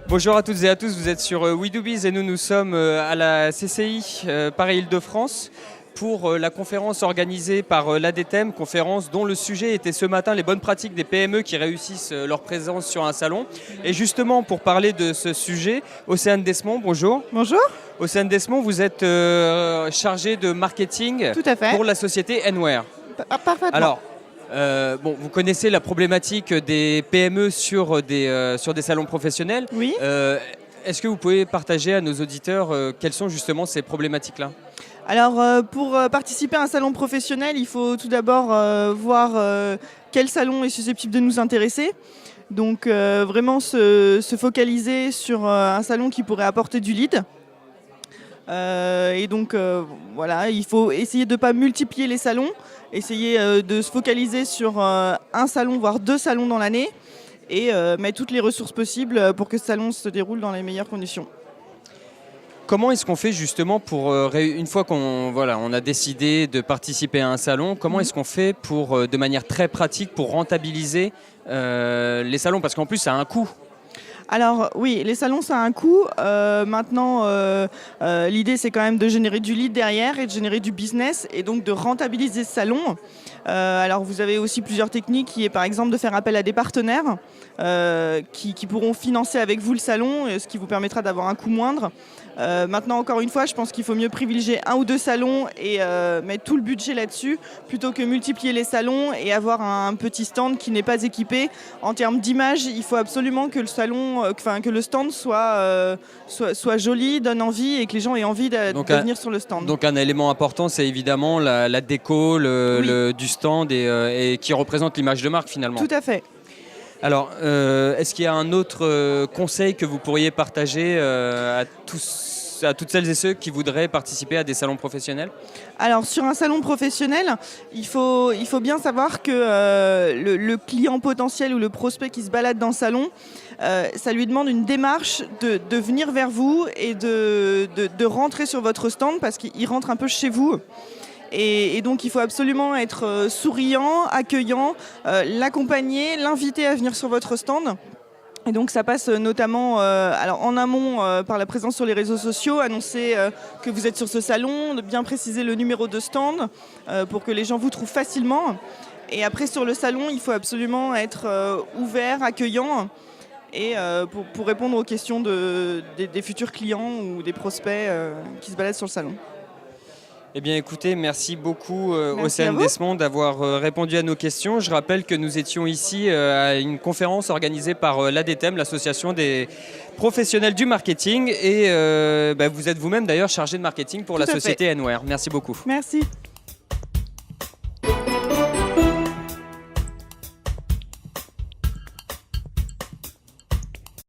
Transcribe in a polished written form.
Bonjour à toutes et à tous, vous êtes sur WeDoBiz et nous sommes à la CCI Paris-Île-de-France pour la conférence organisée par l'ADTEM, conférence dont le sujet était ce matin les bonnes pratiques des PME qui réussissent leur présence sur un salon. Et justement pour parler de ce sujet, Océane Desmond, bonjour. Bonjour. Océane Desmond, vous êtes chargée de marketing Tout à fait. pour la société Enware. Parfaitement. Alors, vous connaissez la problématique des PME sur des salons professionnels. Oui. Est-ce que vous pouvez partager à nos auditeurs quelles sont justement ces problématiques-là ? Alors, pour participer à un salon professionnel, il faut tout d'abord voir quel salon est susceptible de nous intéresser. Donc, vraiment se focaliser sur un salon qui pourrait apporter du lead. Et donc, voilà, il faut essayer de ne pas multiplier les salons, essayer de se focaliser sur un salon, voire 2 salons dans l'année, et mettre toutes les ressources possibles pour que ce salon se déroule dans les meilleures conditions. Comment est-ce qu'on fait justement pour, une fois qu'on a décidé de participer à un salon, comment est-ce qu'on fait pour, de manière très pratique pour rentabiliser les salons ? Parce qu'en plus, ça a un coût. Alors oui, les salons, ça a un coût. Maintenant, l'idée, c'est quand même de générer du lead derrière et de générer du business et donc de rentabiliser ce salon. Alors vous avez aussi plusieurs techniques qui est par exemple de faire appel à des partenaires qui pourront financer avec vous le salon, ce qui vous permettra d'avoir un coût moindre. Maintenant, encore une fois, je pense qu'il faut mieux privilégier 1 ou 2 salons et mettre tout le budget là-dessus plutôt que multiplier les salons et avoir un petit stand qui n'est pas équipé. En termes d'image, il faut absolument que le salon, que le stand soit joli, donne envie et que les gens aient envie de venir sur le stand. Donc un élément important, c'est évidemment la déco du stand et qui représente l'image de marque finalement. Tout à fait. Alors, est-ce qu'il y a un autre conseil que vous pourriez partager à toutes celles et ceux qui voudraient participer à des salons professionnels ? Alors, sur un salon professionnel, il faut bien savoir que le client potentiel ou le prospect qui se balade dans le salon, ça lui demande une démarche de venir vers vous et de rentrer sur votre stand parce qu'il rentre un peu chez vous. Et donc, il faut absolument être souriant, accueillant, l'accompagner, l'inviter à venir sur votre stand. Et donc, ça passe notamment en amont par la présence sur les réseaux sociaux, annoncer que vous êtes sur ce salon, de bien préciser le numéro de stand pour que les gens vous trouvent facilement. Et après, sur le salon, il faut absolument être ouvert, accueillant et pour répondre aux questions des futurs clients ou des prospects qui se baladent sur le salon. Eh bien écoutez, merci beaucoup Océane Desmond d'avoir répondu à nos questions. Je rappelle que nous étions ici à une conférence organisée par l'ADTEM, l'association des professionnels du marketing. Et vous êtes vous-même d'ailleurs chargé de marketing pour la société Enware. Merci beaucoup. Merci.